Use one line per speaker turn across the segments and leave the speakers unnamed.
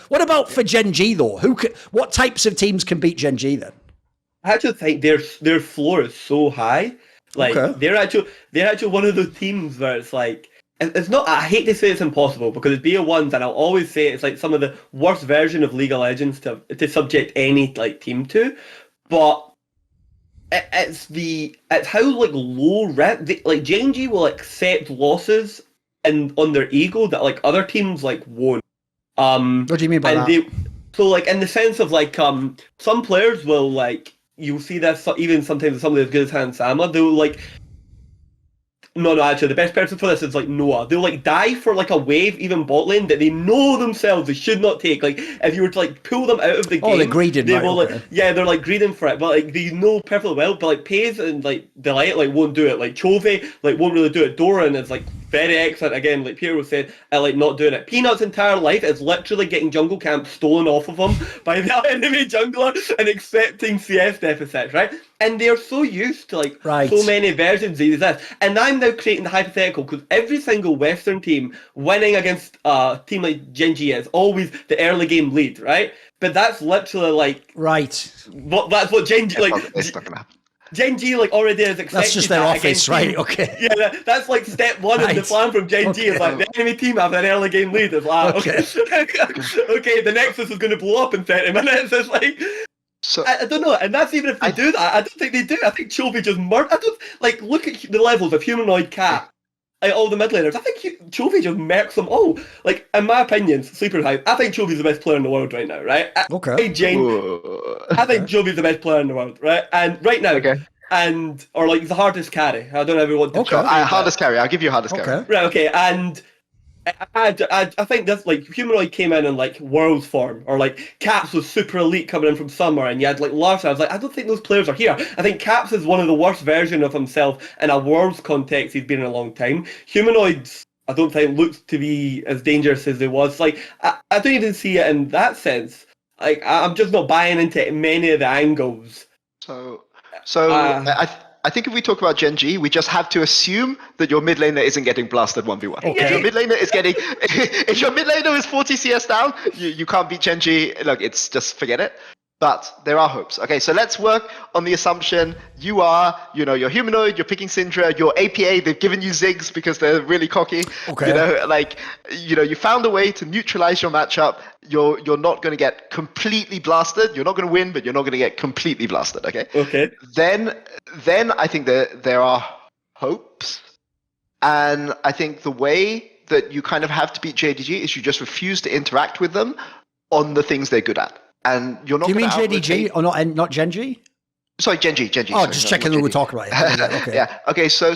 What about for GenG though? What types of teams can beat GenG then?
I actually think their floor is so high. Like they're actually one of those teams where it's like it's not. I hate to say it's impossible because it's BO1s, and I'll always say it's like some of the worst version of League of Legends to subject any like team to, but. It's how like low rep like GenG will accept losses and on their ego that like other teams like won't.
What do you mean by that?
So like in the sense of like some players will like you'll see this even sometimes with somebody as good as Hansama, they'll like no, actually, the best person for this is like Noah. They'll like die for like a wave, even bot lane, that they know themselves they should not take. Like if you were to like pull them out of the game,
they're greeding,
they
right,
will
okay.
like they're like greeding for it. But like they know perfectly well. But like Pays and like Delight like won't do it. Like Chove like won't really do it. Doran is like very excellent again. Like Pierre was saying, at like not doing it. Peanut's entire life is literally getting jungle camp stolen off of him by the enemy jungler and accepting CS deficits, right? And they're so used to like so many versions of this. And I'm now creating the hypothetical because every single Western team winning against a team like GenG is always the early game lead, right? But that's literally like that's what GenG like.
It's not gonna happen.
GenG like already is expected.
That's just their office, right?
Team.
Okay.
Yeah, that's like step one of the plan from GenG is like the enemy team have an early game lead. It's like okay, the Nexus is going to blow up in 30 minutes. It's like. So I don't know, and that's even if they do that. I don't think they do. I think Chovy just murdered. I don't like look at the levels of Humanoid, Cat, all the mid laners. I think Chovy just mercs them all. Like in my opinion, sleeper hype. I think Chovy's the best player in the world right now. Right? I think Chovy's the best player in the world. Right? And right now, or like the hardest carry. I don't ever want to.
Hardest carry. I'll give you hardest carry.
Right? Okay, and. I think this like Humanoid came in like Worlds form or like Caps was super elite coming in from summer and you had like Larsa. I was like, I don't think those players are here. I think Caps is one of the worst version of himself in a Worlds context he's been in a long time. Humanoids I don't think looks to be as dangerous as it was. Like I don't even see it in that sense. Like I'm just not buying into many of the angles.
I think if we talk about GenG, we just have to assume that your mid laner isn't getting blasted 1v1.
Okay.
If your mid laner is getting, if your mid laner is 40 CS down, you can't beat GenG. Look, it's just forget it. But there are hopes. Okay, so let's work on the assumption you're Humanoid, you're picking Syndra, you're APA, they've given you Ziggs because they're really cocky.
Okay.
You found a way to neutralize your matchup. You're not going to get completely blasted. You're not going to win, but you're not going to get completely blasted, okay?
Okay.
Then I think that there are hopes. And I think the way that you kind of have to beat JDG is you just refuse to interact with them on the things they're good at. And you're not.
Do you mean JDG or not GenG?
Sorry, GenG.
Oh, just checking who we're talking about. Okay.
Yeah. Okay. So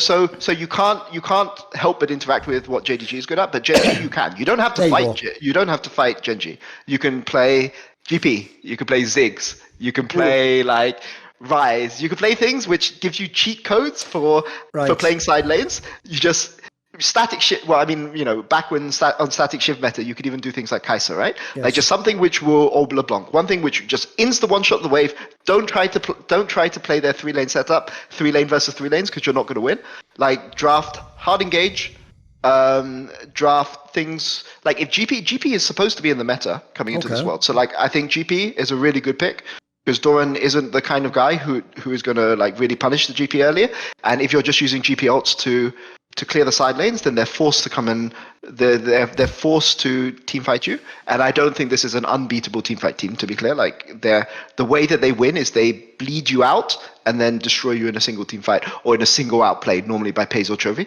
you can't help but interact with what JDG is good at, but GenG you can. You don't have to fight. You don't have to fight GenG. You can play GP. You can play Ziggs. You can play like Rise. You can play things which gives you cheat codes for playing side lanes. You just. Static shift. Well, I mean, back when on static shift meta, you could even do things like Kai'Sa, right? Yes. Like just something which will Orb LeBlanc. One thing which just insta one shot the wave. Don't try to play their 3-lane setup, 3-lane versus 3 lanes, because you're not going to win. Like draft hard engage, draft things like if GP is supposed to be in the meta coming into this world. So like I think GP is a really good pick. Because Doran isn't the kind of guy who is going to like really punish the GP earlier, and if you're just using GP ults to clear the side lanes, then they're forced to come in. They're forced to team fight you, and I don't think this is an unbeatable team fight team. To be clear, like the way that they win is they bleed you out and then destroy you in a single team fight or in a single outplay, normally by Pays or Chovy.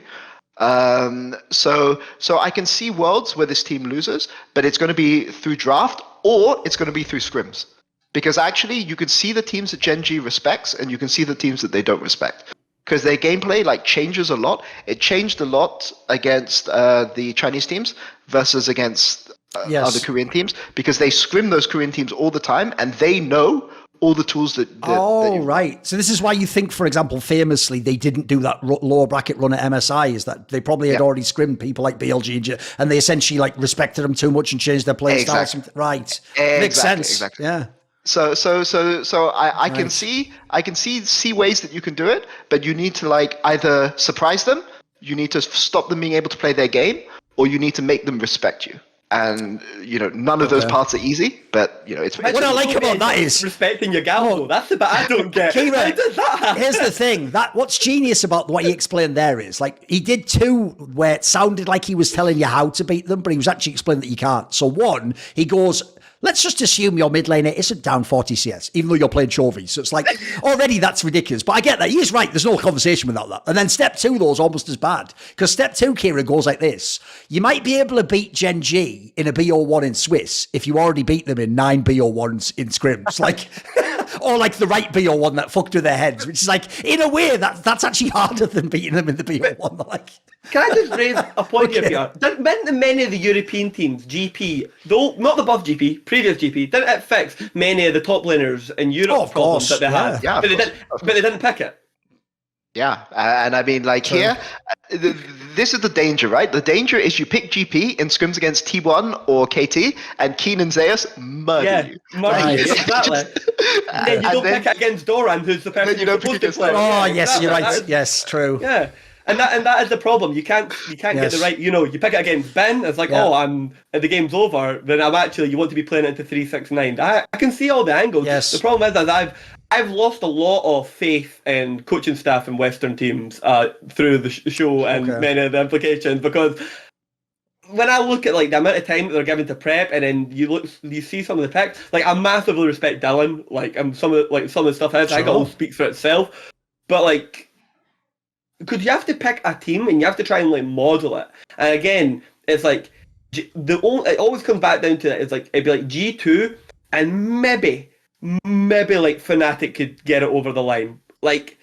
So I can see worlds where this team loses, but it's going to be through draft or it's going to be through scrims. Because actually, you can see the teams that GenG respects, and you can see the teams that they don't respect. Because their gameplay changes a lot. It changed a lot against the Chinese teams versus against other Korean teams, because they scrim those Korean teams all the time, and they know all the tools that
right. So this is why you think, for example, famously, they didn't do that lower bracket run at MSI, is that they probably had already scrimmed people like BLG, and they essentially respected them too much and changed their play style. Right. Makes sense.
Exactly.
Yeah.
So I can see ways that you can do it, but you need to either surprise them, you need to stop them being able to play their game, or you need to make them respect you. and none of those parts are easy. But it's
what I like about that is
respecting your gal. That's the bit I don't get.
Keire,
how does that happen?
Here's the thing: that what's genius about what he explained there is like he did two where it sounded like he was telling you how to beat them, but he was actually explaining that you can't. So one, he goes, let's just assume your mid laner isn't down 40 CS, even though you're playing Chovy. So it's like, already that's ridiculous. But I get that. He is right. There's no conversation without that. And then step 2, though, is almost as bad. Because step 2, Keire, goes like this. You might be able to beat GenG in a BO1 in Swiss if you already beat them in 9 BO1s in scrims. Like... or like the right BO1 that fucked with their heads, which is like, in a way, that's actually harder than beating them in the BO1. Like,
can I just raise a point here, Pierre? Didn't many of the European teams, GP, though not the above GP, previous GP, didn't it fix many of the top laners in Europe problems that they had?
Yeah,
but they didn't pick it.
Yeah, and I mean, like here, this is the danger, right? The danger is you pick GP in scrims against T1 or KT, and Keen and Zeus murder you.
Exactly. Then you don't pick it against Doran, who's the person you're supposed to play.
Oh, yes, you're right. Yes, true.
Yeah. And that is the problem. You can't get the right. You pick it against Ben. It's like, the game's over. Then you want to be playing it into 369. I can see all the angles.
Yes.
The problem is that I've lost a lot of faith in coaching staff in Western teams through the show and many of the implications, because when I look at like the amount of time that they're given to prep, and then you see some of the picks. Like, I massively respect Dylan. Like, some of the stuff I think it all speaks for itself. But like, because you have to pick a team and you have to try and like model it. And again, it's like it always comes back down to it. It's like it'd be like G2 and maybe like Fnatic could get it over the line. Like,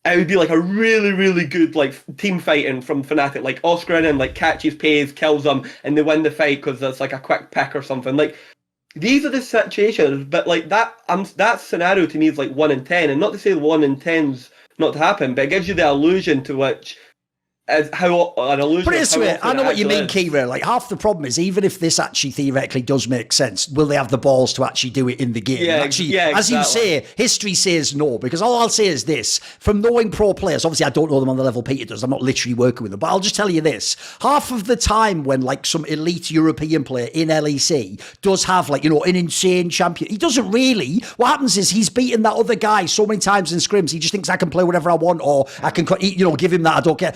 it would be like a really, really good like team fighting from Fnatic. Like Oscar and like catches Pays, kills them, and they win the fight because it's like a quick pick or something. Like, these are the situations, but like that scenario to me is like 1 in 10, and not to say 1 in 10's not to happen, but it gives you the illusion to which as how an illusion.
Put it this way, I know what you mean, Keire. Like, half the problem is, even if this actually theoretically does make sense, will they have the balls to actually do it in the game?
Yeah,
actually,
yeah,
as you say, history says no. Because all I'll say is this: from knowing pro players, obviously I don't know them on the level Peter does. I'm not literally working with them, but I'll just tell you this: half of the time when like some elite European player in LEC does have like an insane champion, he doesn't really. What happens is he's beaten that other guy so many times in scrims, he just thinks I can play whatever I want, or I can give him that. I don't care.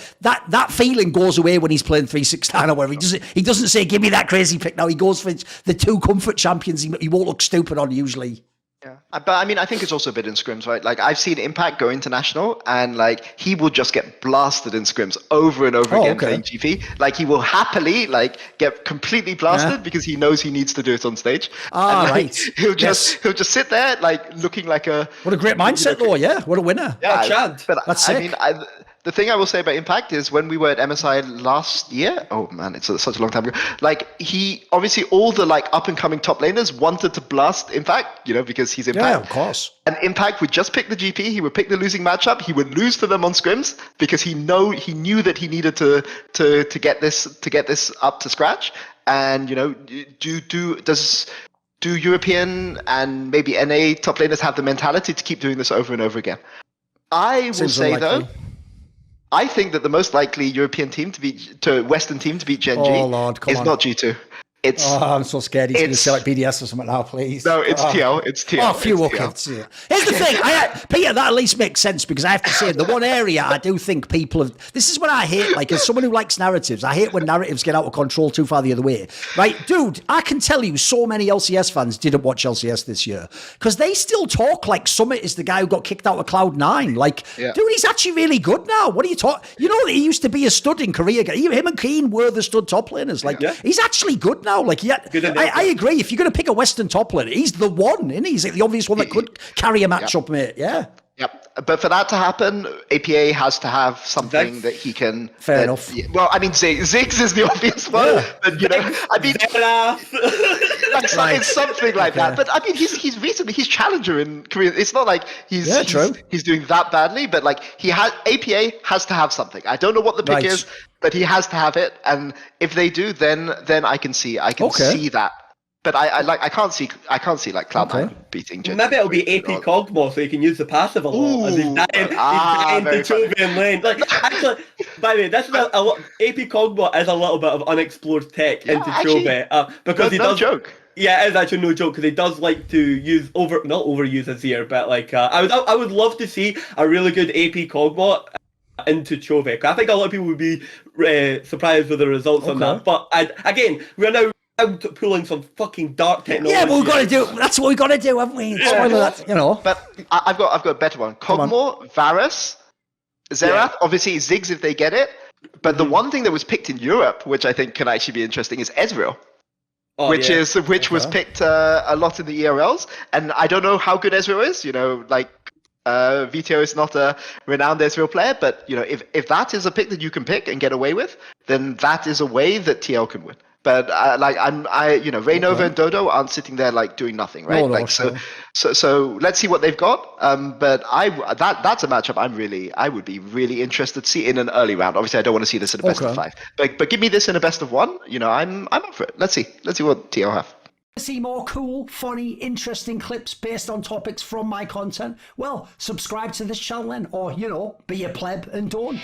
That feeling goes away when he's playing 369 or whatever. He doesn't say, give me that crazy pick now. He goes for the 2 comfort champions he won't look stupid on usually.
Yeah, but I mean, I think it's also a bit in scrims, right? Like, I've seen Impact go international, and like he will just get blasted in scrims over and over again playing GP. Like, he will happily like get completely blasted because he knows he needs to do it on stage.
Right.
He'll just sit there like looking like a
what a great mindset though. Yeah, what a winner.
Yeah,
Chad.
But
that's sick.
I mean, the thing I will say about Impact is when we were at MSI last year, oh man, it's such a long time ago. Like, he obviously all the like up and coming top laners wanted to blast Impact, because he's Impact.
Yeah, of course.
And Impact would just pick the GP. He would pick the losing matchup. He would lose to them on scrims because he knew that he needed to get this up to scratch. And do European and maybe NA top laners have the mentality to keep doing this over and over again? I will say though, I think that the most likely European team to Western team to beat GenG is not G2.
I'm so scared he's going to say like BDS or something now, please.
No, it's TL. It's TL.
Oh, phew, okay. Yeah. Here's the thing, Peter, that at least makes sense, because I have to say, the one area I do think people have, this is what I hate, like, as someone who likes narratives, I hate when narratives get out of control too far the other way. Right, dude, I can tell you so many LCS fans didn't watch LCS this year, because they still talk like Summit is the guy who got kicked out of Cloud9. Like, dude, he's actually really good now. What are you talking? You know that he used to be a stud in Korea. Him and Keen were the stud top laners. Like, he's actually good now. Like, I agree. If you're going to pick a Western top laner, he's the one, isn't he? He's like the obvious one that could carry a matchup, mate. Yeah.
Yep. But for that to happen, APA has to have something that he can.
Fair enough.
Well, I mean, Ziggs is the obvious one. But, I mean, it's something like that. But I mean, he's recently his challenger in Korea. It's not like he's doing that badly, but like APA has to have something. I don't know what the pick is, but he has to have it. And if they do, then I can see that. But I can't see like Cloud9 beating Gen.
Maybe it'll be AP Cogmore so you can use the passive a lot. As he's dying to Chove in lane. Like, actually, by the way, this is a lot. AP Cogmore is a little bit of unexplored tech into Chove because he does.
Joke.
Yeah, it is actually no joke because he does like to use not overuse Azir, but like I would love to see a really good AP Cogmore into Chove. I think a lot of people would be surprised with the results on that. But again, we're now pulling some fucking dark technology.
Yeah, but we've got to do. That's what we've got to do, haven't we? Spoiler that, you know.
But I've got a better one. Cogmore, Varus, Xerath. Obviously, Ziggs if they get it. But the one thing that was picked in Europe, which I think can actually be interesting, is Ezreal. Which was picked a lot in the ERLs, and I don't know how good Ezreal is. You know, like Vito is not a renowned Ezreal player, but you know, if that is a pick that you can pick and get away with, then that is a way that TL can win. But Raynova and Dodo aren't sitting there like doing nothing, right? So let's see what they've got. But that's a matchup I would be really interested to see in an early round. Obviously, I don't want to see this in a best of 5, but give me this in a best of 1. You know, I'm up for it. Let's see what TL have.
See more cool, funny, interesting clips based on topics from my content? Well, subscribe to this channel then, or, you know, be a pleb and don't.